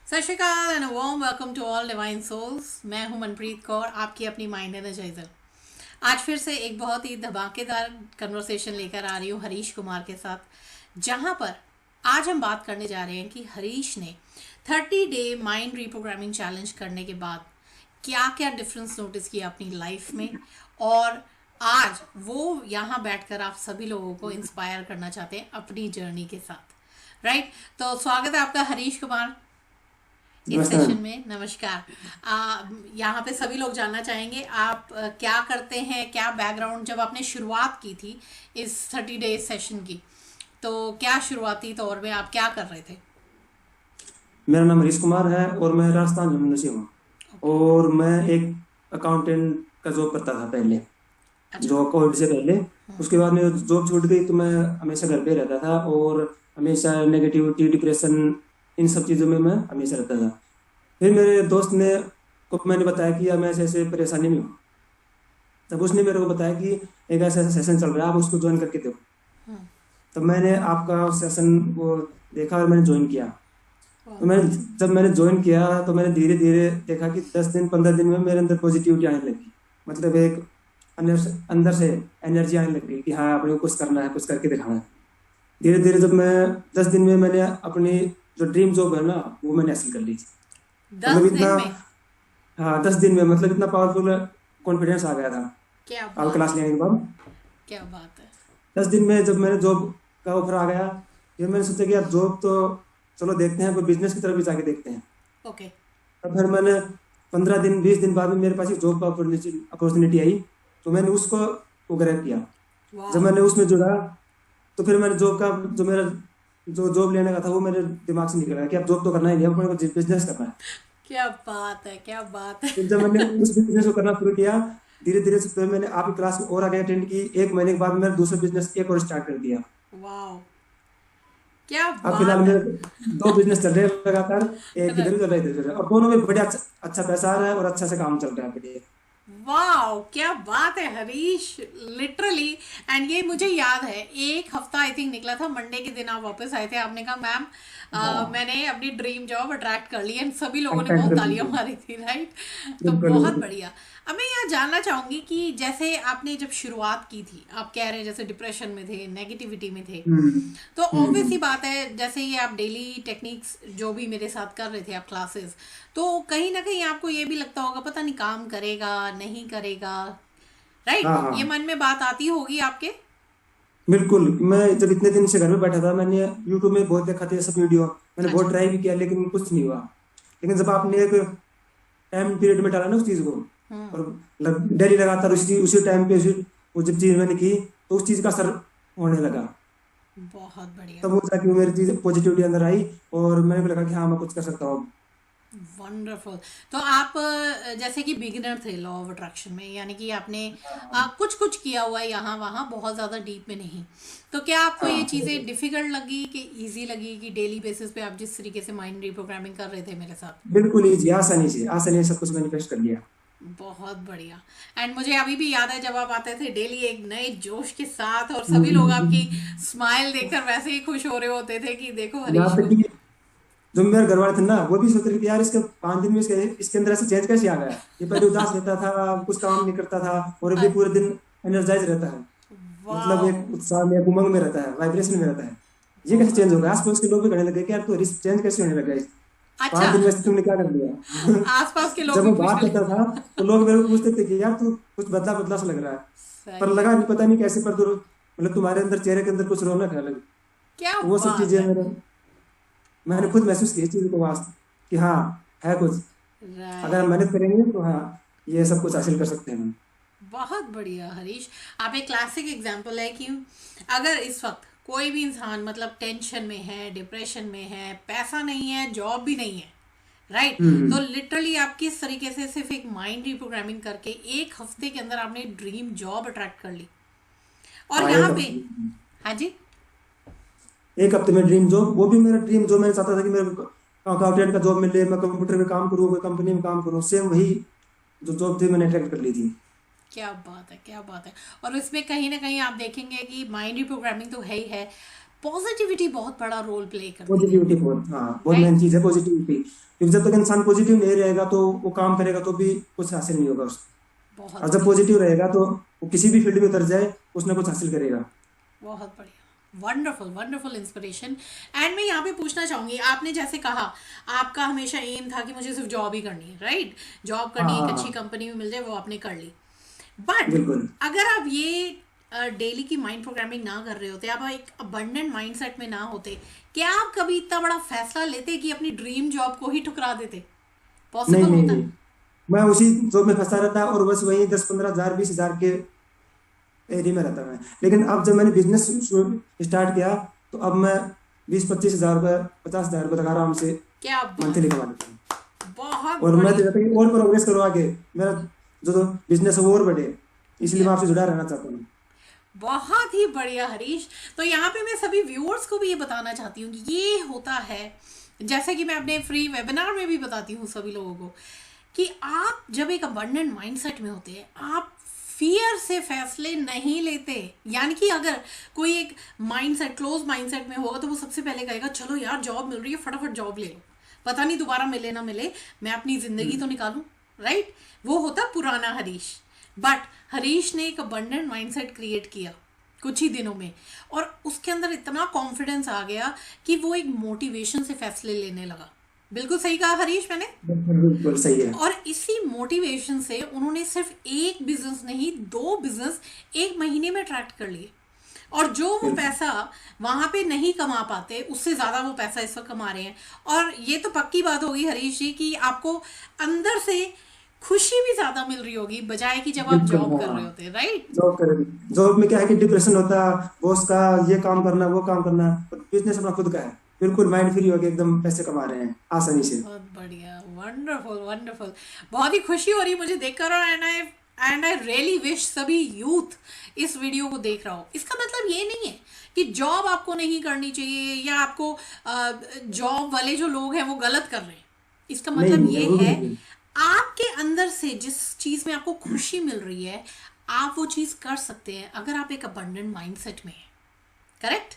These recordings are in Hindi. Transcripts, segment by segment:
सत श्रीकाल and warm welcome to all divine souls. मैं हूं मनप्रीत कौर, आपकी अपनी माइंड एनर्जाइजर। आज फिर से एक बहुत ही धमाकेदार कन्वर्सेशन लेकर आ रही हूं हरीश कुमार के साथ, जहां पर आज हम बात करने जा रहे हैं कि हरीश ने 30 डे माइंड रीप्रोग्रामिंग चैलेंज करने के बाद क्या क्या डिफरेंस नोटिस किया अपनी लाइफ में, और आज वो यहाँ बैठकर आप सभी लोगों को इंस्पायर करना चाहते हैं अपनी जर्नी के साथ। राइट, तो स्वागत है आपका हरीश कुमार इस नमस्कार। सेशन में। नमस्कार। यहाँ पे सभी लोग जानना चाहेंगे आप क्या करते हैं, क्या बैकग्राउंड, जब आपने शुरुआत की थी इस 30 डे सेशन की, तो क्या शुरुआती तौर में आप क्या कर रहे थे? मेरा नाम हरीश कुमार है और मैं राजस्थान जम्मू से हूँ। ओके। और मैं एक अकाउंटेंट का जॉब करता था पहले, अच्छा। जो कोविड से पहले। उसके बाद में जॉब छूट गई तो मैं हमेशा घर पे रहता था और हमेशा नेगेटिविटी, डिप्रेशन, इन सब चीज़ों में मैं हमेशा रहता था। फिर मेरे दोस्त ने को मैंने बताया कि यार मैं ऐसे ऐसे परेशानी में हूँ। तब उसने मेरे को बताया कि एक ऐसा ऐसा सेशन चल रहा है, आप उसको ज्वाइन करके देखो। हम्म। तब मैंने आपका सेशन वो देखा और मैंने ज्वाइन किया। तो वाह। मैंने जब मैंने ज्वाइन किया तो मैंने धीरे धीरे देखा कि 10 दिन 15 दिन में मेरे अंदर पॉजिटिविटी आने लगी। मतलब एक अंदर से एनर्जी आने लग गई कि हाँ अपने को कुछ करना है, कुछ करके दिखाना है। धीरे धीरे जब मैं 10 दिन में मैंने अपनी जो ड्रीम जॉब है ना वो मैंने हासिल कर ली। मतलब दस इतना, दिन में? हाँ 10 दिन में मतलब इतना पावरफुल कॉन्फिडेंस आ गया था क्या और बात क्लास है, लेने के बाद। क्या बात है। 10 दिन में जब मैंने जॉब का ऑफर आ गया, फिर मैंने सोचा कि यार जॉब तो चलो देखते हैं, कोई बिजनेस की तरफ भी जाके देखते हैं। ओके। तब फिर मैंने 15 दिन 20 दिन बाद में मेरे पास एक जॉब का अपॉर्चुनिटी आई, तो मैंने उसको वो ग्रैब किया। जब वाह। मैंने उसमें जुड़ा तो फिर मैंने जॉब का जो मेरा जो जॉब लेने का था वो मेरे दिमाग से निकल गया कि अब जॉब तो करना ही नहीं, अब मेरे को बिजनेस करना है। क्या बात है, क्या बात है। फिर जब मैंने उस बिजनेस को करना शुरू किया, धीरे धीरे से फिर मैंने आपकी क्लास और आगे अटेंड की। 1 महीने के बाद मैंने दूसरा बिजनेस एक और स्टार्ट कर दिया। वाह, क्या अब फिलहाल बात है। मेरे 2 बिजनेस चल रहे हैं लगातार, एक इधर राइट। उधर इधर उधर, और दोनों में बढ़िया अच्छा अच्छा पैसा आ रहा है और अच्छा से काम चल रहा है बढ़िया। वाह, क्या बात है हरीश, लिटरली। एंड ये मुझे याद है, एक हफ्ता आई थिंक निकला था, मंडे के दिन आप वापस आए थे, आपने कहा मैम हाँ, मैंने अपनी ड्रीम जॉब अट्रैक्ट कर ली, एंड सभी लोगों ने अटेंड बहुत कर तालियां दिया। मारी थी। राइट। तो बिल्कुल बहुत बिल्कुल। बढ़िया। अब मैं यहाँ जानना चाहूंगी कि जैसे आपने जब शुरुआत की थी, आप कह रहे हैं जैसे डिप्रेशन में थे, नेगेटिविटी में थे, हम्म तो ऑब्वियस सी हम्म। बात है, जैसे ये आप डेली टेक्निक्स जो भी मेरे साथ कर रहे थे आप क्लासेस, तो कहीं ना कहीं आपको ये भी लगता होगा पता नहीं काम करेगा नहीं करेगा। राइट, हाँ ये हाँ मन में बात आती होगी आपके। बिल्कुल। मैं जब इतने दिन से घर में बैठा था, मैंने यूट्यूब में बहुत देखा था ये सब वीडियो, मैंने बहुत अच्छा। ट्राई भी किया लेकिन कुछ नहीं हुआ। लेकिन जब आपने एक टाइम पीरियड में डाला ना उस चीज को, हम्म। और डेली लगातार उसी उसी टाइम पे उसी वो जब चीज मैंने की तो उस चीज का असर होने लगा। बहुत बढ़िया। तब वो जाके वो मेरी चीज पॉजिटिविटी अंदर आई और मैंने भी लगा कि हाँ मैं कुछ कर सकता हूँ। वंडरफुल। तो आप जैसे कि बिगिनर थे लॉ ऑफ अट्रैक्शन में, यानी कि आपने कुछ कुछ किया हुआ है यहाँ वहाँ, बहुत ज़्यादा डीप में नहीं। तो क्या आपको ये हाँ चीज़ें डिफिकल्ट लगी कि इजी लगी, कि डेली बेसिस पे आप जिस तरीके से माइंड रिप्रोग्रामिंग कर रहे थे मेरे साथ? बिल्कुल ईजी, आसानी से सब कुछ मैनिफेस्ट कर लिया। बहुत बढ़िया। एंड मुझे अभी भी याद है जब आप आते थे डेली एक नए जोश के साथ, और सभी लोग आपकी यहाँ स्माइल देखकर वैसे ही खुश हो रहे होते थे कि देखो हरीश तक को। कि जो मेरे घर वाले थे ना वो भी सोच रहे थे यार इसके 5 दिन में इसके अंदर ऐसा चेंज कैसे आ गया। ये पहले उदास रहता था, कुछ काम नहीं करता था, और अभी पूरे दिन एनर्जाइज रहता है। मतलब वाह। एक उत्साह में, एक उमंग में रहता है, वाइब्रेशन में रहता है। ये कैसे बहुत चेंज होगा? आसपास के लोग भी कहने लगे कि यार तू चेंज कैसे होने लगा इस अच्छा। 5 दिन में से तुमने क्या कर दिया। आसपास के लोग जब भी मैं बात पूछने करता लगे। था तो लोग मेरे को पूछते थे कि यार तू कुछ बदला बदला सा लग रहा है। पर सही है। लगा नहीं, पता नहीं कैसे, पर तो मतलब तुम्हारे अंदर, चेहरे के अंदर कुछ रौनक है अलग। क्या तो वो सब बात चीजें है। मैंने खुद महसूस की इस चीज को वास्तव कि हाँ है कुछ। अगर हम राइट। मेहनत करेंगे तो हाँ ये सब कुछ हासिल कर सकते हैं हम। बहुत बढ़िया हरीश। आप एक क्लासिक एग्जाम्पल है कि अगर इस वक्त कोई भी इंसान मतलब टेंशन में है, डिप्रेशन में है, पैसा नहीं है, जॉब भी नहीं है, राइट, तो हम्म। लिटरली आप किस तरीके से सिर्फ एक माइंड रिप्रोग्रामिंग करके एक हफ्ते के अंदर आपने ड्रीम जॉब अट्रैक्ट कर ली, और हाँ यहाँ एक पे। हफ्ते हाँ जी। 1 हफ्ते में ड्रीम जॉब, वो भी मेरा ड्रीम जो मैंने चाहता था कि मेरे अकाउंटेंट का जॉब मिले, मैं कंप्यूटर में काम करूँ, कोई कंपनी में काम करूँ, सेम वही जो जॉब थी मैंने अट्रैक्ट कर ली थी। क्या बात है, क्या बात है। और इसमें कहीं ना कहीं आप देखेंगे कि माइंड रिप्रोग्रामिंग तो है ही है, पॉजिटिविटी बहुत बड़ा रोल प्ले करती है, पॉजिटिविटी बहुत, हाँ, बहुत राइट? मेन चीज है पॉजिटिविटी, क्योंकि जब तक इंसान पॉजिटिव नहीं रहेगा तो वो काम करेगा तो भी कुछ हासिल नहीं होगा उसको। बहुत और जब बढ़िया, पॉजिटिव रहेगा तो वो किसी भी फील्ड में उतर जाए कुछ ना कुछ हासिल करेगा। बहुत बढ़िया, वंडरफुल वंडरफुल इंस्पिरेशन। एंड मैं यहाँ पे पूछना चाहूंगी, आपने जैसे कहा आपका हमेशा एम था कि मुझे सिर्फ जॉब ही करनी है, राइट? जॉब हाँ करनी है, हाँ एक अच्छी हाँ, कंपनी में मिल जाए, वो आपने कर ली। बट बिल्कुल। अगर आप ये डेली की माइंड प्रोग्रामिंग ना कर रहे होते, आप एक अबंडेंट माइंडसेट में ना होते, क्या आप कभी इतना बड़ा फैसला लेते कि अपनी ड्रीम जॉब को ही ठुकरा देते? नहीं पॉसिबल नहीं होता? नहीं, मैं उसी जॉब में फंसा रहता और बस वही 10-15 हजार 20 हजार के एरिया में रहता मैं। लेकिन अब जब मैंने बिजनेस स्टार्ट किया तो अब मैं 20-25 हजार रुपये 50 हजार रुपये तक आराम से क्या बात मंथली है, कमा लेता हूँ। बहुत और मैं तो बढ़िया, चाहता हूँ कि और प्रोग्रेस करो आगे, मेरा जो बिजनेस है वो और बढ़े, इसलिए क्या मैं आपसे जुड़ा रहना चाहता हूँ। बहुत ही बढ़िया हरीश। तो यहाँ पे मैं सभी व्यूअर्स को भी ये बताना चाहती हूँ कि ये होता है, जैसे कि मैं अपने फ्री वेबिनार में भी बताती हूँ सभी लोगों को, कि आप जब एक अबंडेंट माइंडसेट में होते हैं, आप फियर से फैसले नहीं लेते। यानी कि अगर कोई एक माइंडसेट क्लोज माइंडसेट में होगा तो वो सबसे पहले कहेगा चलो यार जॉब मिल रही है, फटाफट जॉब ले लो, पता नहीं दोबारा मिले ना मिले, मैं अपनी जिंदगी तो निकालूं, राइट? वो होता पुराना हरीश। बट हरीश ने एक अबंडेंट माइंडसेट क्रिएट किया कुछ ही दिनों में, और उसके अंदर इतना कॉन्फिडेंस आ गया कि वो एक मोटिवेशन से फैसले लेने लगा। बिल्कुल सही कहा हरीश मैंने। बिल्कुल बिल्कुल सही है। और इसी मोटिवेशन से उन्होंने सिर्फ एक बिजनेस नहीं, 2 बिजनेस एक महीने में ट्रैक्ट कर लिए। और जो वो बिल्कुल पैसा वहां पे नहीं कमा पाते, उससे ज्यादा वो पैसा इस वक्त कमा रहे हैं। और ये तो पक्की बात होगी हरीश जी कि आपको अंदर से खुशी भी ज्यादा मिल रही होगी बजाय कि जब आप बिल्कुल। जॉब कर हाँ, रहे होते, राइट? जॉब करें, जॉब में क्या है कि डिप्रेशन होता, बॉस का ये काम करना वो काम करना, बिजनेस अपना खुद का है, बिल्कुल माइंड फ्री होके एकदम पैसे कमा रहे हैं आसानी से। बहुत बढ़िया, वंडरफुल वंडरफुल। बहुत ही खुशी हो रही है मुझे देखकर। और एंड आई रियली विश सभी यूथ इस वीडियो को देख रहा हो। इसका मतलब ये नहीं है कि जॉब आपको नहीं करनी चाहिए या आपको जॉब वाले जो लोग हैं वो गलत कर रहे हैं। इसका नहीं मतलब नहीं ये वो भी है नहीं। आपके अंदर से जिस चीज में आपको खुशी मिल रही है, आप वो चीज कर सकते हैं अगर आप एक अबंडेंट माइंडसेट में हैं। करेक्ट?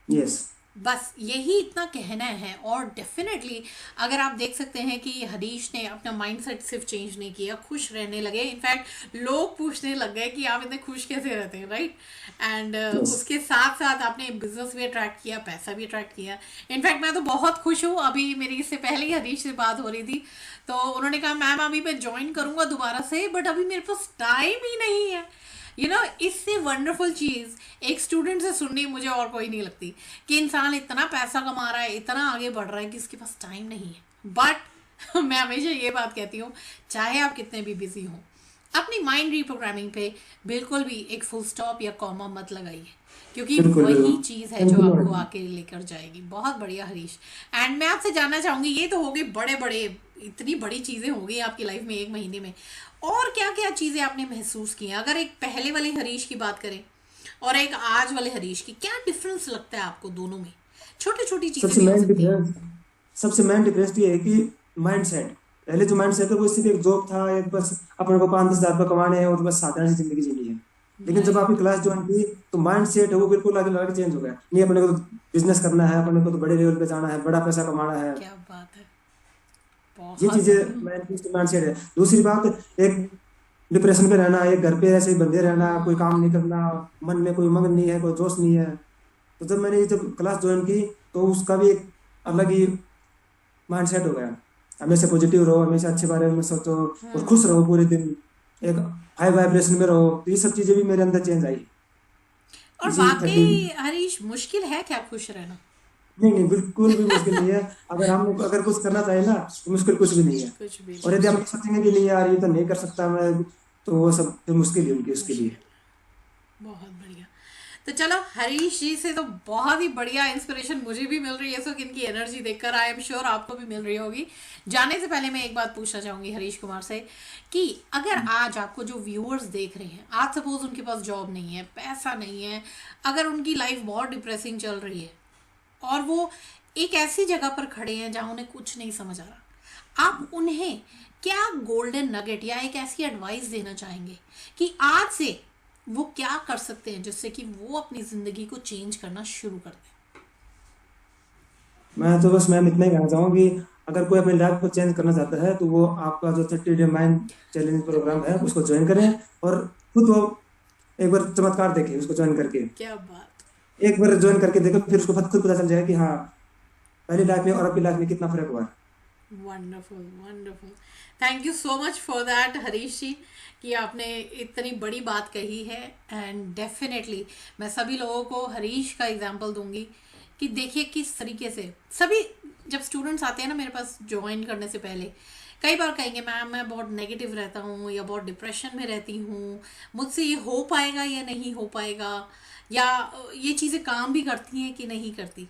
यस। बस यही इतना कहना है। और डेफिनेटली अगर आप देख सकते हैं कि हरीश ने अपना माइंडसेट सिर्फ चेंज नहीं किया, खुश रहने लगे। इनफैक्ट लोग पूछने लग गए कि आप इतने खुश कैसे रहते हैं, राइट? And yes. उसके साथ साथ आपने बिजनेस भी अट्रैक्ट किया, पैसा भी अट्रैक्ट किया। इनफैक्ट मैं तो बहुत खुश हूँ। अभी मेरी इससे पहले ही हरीश से बात हो रही थी तो उन्होंने कहा मैम अभी मैं ज्वाइन करूंगा दोबारा से, बट अभी मेरे पास टाइम ही नहीं है। इससे वंडरफुल चीज एक स्टूडेंट से सुननी मुझे और कोई नहीं लगती कि इंसान इतना पैसा कमा रहा है, इतना आगे बढ़ रहा है कि उसके पास टाइम नहीं है। बट मैं हमेशा ये बात कहती हूँ, चाहे आप कितने भी बिजी हों, अपनी माइंड रिप्रोग्रामिंग पे बिल्कुल भी एक फुल स्टॉप या कॉमा मत लगाइए, क्योंकि बिल्कुल वही बिल्कुल चीज है जो कंटिन्यू आपको रखना। आके लेकर जाएगी। बहुत बढ़िया हरीश। एंड मैं आपसे जानना चाहूंगी, ये तो हो गई बड़े बड़े, इतनी बड़ी चीजें हो गई आपकी लाइफ में एक महीने में, और क्या क्या चीजें आपने महसूस की हैं? अगर एक पहले वाले हरीश की बात करें और एक आज वाले हरीश की, क्या डिफरेंस लगता है आपको दोनों में? छोटी छोटी चीजें सबसे भी हो मेन सकती हैं। डिफरेंस सबसे मेन डिफरेंस तो ये है कि माइंड सेट, पहले जो माइंड सेट है वो सिर्फ एक जॉब था, एक बस अपने को 5-10 हजार रुपये कमाने हैं और बस साधारण सी जिंदगी जीनी है। लेकिन जब आपकी राइट, क्लास ज्वाइन की तो माइंड सेट है वो बिल्कुल आगे लगा चेंज हो गया। नहीं, अपने को तो बिजनेस करना है, अपने को तो बड़े लेवल पे जाना है, बड़ा पैसा कमाना है। क्या बात है, ये बहुत बढ़िया। चीजें माइंड सेट है। दूसरी बात, एक डिप्रेशन पे रहना, एक घर पे ऐसे ही बंधे रहना, कोई काम नहीं करना, मन में कोई उमंग नहीं है, कोई जोश नहीं है। तो जब मैंने ये जब क्लास ज्वाइन की तो उसका भी एक अलग ही माइंड सेट हो गया। हमेशा पॉजिटिव रहो, हमेशा अच्छे बारे में सोचो और खुश रहो पूरे दिन, एक हाई वाइब्रेशन में रहो। तो ये सब चीजें भी मेरे अंदर चेंज आई और इसी 30। वाकई हरीश मुश्किल है क्या खुश रहना? नहीं नहीं, बिल्कुल भी मुश्किल नहीं है। अगर कुछ करना चाहे ना तो मुश्किल कुछ भी नहीं है। कुछ भी और नहीं। यदि हम सोचेंगे कि नहीं यार ये तो नहीं कर सकता मैं, तो वो सब फिर मुश्किल ही होगी उसके लिए। मुश्किल है, बहुत बढ़िया। तो चलो हरीश जी से तो बहुत ही बढ़िया इंस्पिरेशन मुझे भी मिल रही है, सो इनकी एनर्जी देखकर आई एम श्योर आपको भी मिल रही होगी। जाने से पहले मैं एक बात पूछना चाहूंगी हरीश कुमार से कि अगर आज आपको जो व्यूअर्स देख रहे हैं, आज सपोज उनके पास जॉब नहीं है, पैसा नहीं है, अगर उनकी लाइफ बहुत डिप्रेसिंग चल रही है और वो एक ऐसी जगह पर खड़े हैं जहां उन्हें कुछ नहीं समझ आ रहा, आप उन्हें क्या गोल्डन नगेट या एक ऐसी एडवाइस देना चाहेंगे कि आज से वो क्या कर सकते हैं जिससे कि वो अपनी ज़िंदगी को चेंज करना शुरू कर दें? मैं तो बस मैम इतना ही कहना चाहूँगा कि अगर कोई अपनी लाइफ को चेंज करना चाहता है तो वो आपका जो 30 डे माइंड चैलेंज प्रोग्राम है उसको ज्वाइन करें, और खुद वो एक बार चमत्कार देखें उसको ज्वाइन करके। क्या बात! एक बार ज्वाइन करके देखो, फिर उसको खुद पता चल जाएगा कि हाँ, पहली लाइफ में और अभी लाइफ में कितना फर्क हुआ है। Wonderful, wonderful. Thank you so much for that Harish ji, कि आपने इतनी बड़ी बात कही है। एंड डेफिनेटली मैं सभी लोगों को हरीश का एग्जांपल दूंगी कि देखिए किस तरीके से सभी, जब स्टूडेंट्स आते हैं ना मेरे पास ज्वाइन करने से पहले, कई बार कहेंगे मैम मैं बहुत नेगेटिव रहता हूँ या बहुत डिप्रेशन में रहती हूँ, मुझसे ये हो पाएगा या नहीं हो पाएगा, या ये चीज़ें काम भी करती हैं कि नहीं करती।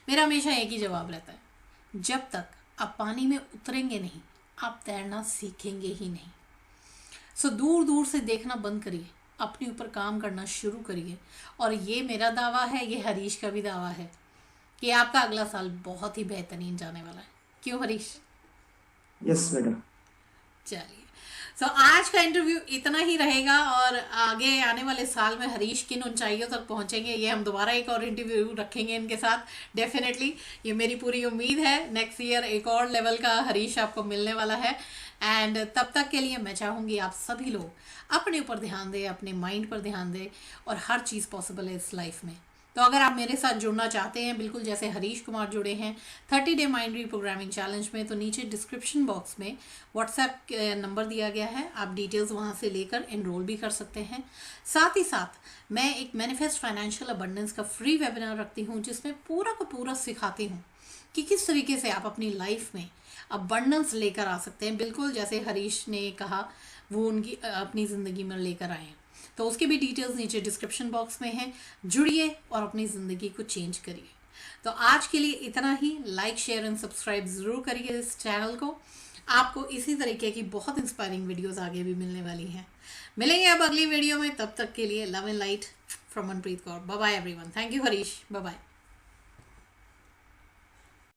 मेरा हमेशा एक ही जवाब रहता है, जब तक आप पानी में उतरेंगे नहीं आप तैरना सीखेंगे ही नहीं। सो दूर दूर से देखना बंद करिए, अपने ऊपर काम करना शुरू करिए। और ये मेरा दावा है, ये हरीश का भी दावा है कि आपका अगला साल बहुत ही बेहतरीन जाने वाला है। क्यों हरीश? Yes madam. चलिए, सो आज का इंटरव्यू इतना ही रहेगा, और आगे आने वाले साल में हरीश किन ऊंचाइयों तक पहुंचेंगे ये हम दोबारा एक और इंटरव्यू रखेंगे इनके साथ। डेफिनेटली ये मेरी पूरी उम्मीद है, नेक्स्ट ईयर एक और लेवल का हरीश आपको मिलने वाला है। एंड तब तक के लिए मैं चाहूँगी आप सभी लोग अपने ऊपर ध्यान दें, अपने माइंड पर ध्यान दें, और हर चीज़ पॉसिबल है इस लाइफ में। तो अगर आप मेरे साथ जुड़ना चाहते हैं, बिल्कुल जैसे हरीश कुमार जुड़े हैं 30 डे माइंड रीप्रोग्रामिंग चैलेंज में, तो नीचे डिस्क्रिप्शन बॉक्स में व्हाट्सएप नंबर दिया गया है, आप डिटेल्स वहां से लेकर एनरोल भी कर सकते हैं। साथ ही साथ मैं एक मैनिफेस्ट फाइनेंशियल अबंडेंस का फ्री वेबिनार रखती हूँ, जिसमें पूरा का पूरा सिखाती हूँ कि किस तरीके से आप अपनी लाइफ में अबंडेंस लेकर आ सकते हैं, बिल्कुल जैसे हरीश ने कहा वो उनकी अपनी ज़िंदगी में लेकर आए हैं। तो उसके भी डिटेल्स नीचे डिस्क्रिप्शन बॉक्स में हैं, जुड़िए और अपनी ज़िंदगी को चेंज करिए। तो आज के लिए इतना ही। लाइक, शेयर एंड सब्सक्राइब ज़रूर करिए इस चैनल को। आपको इसी तरीके की बहुत इंस्पायरिंग वीडियोस आगे भी मिलने वाली हैं। मिलेंगे अब अगली वीडियो में, तब तक के लिए love and light from Manpreet Kaur. Bye bye everyone. Thank you Harish, bye bye.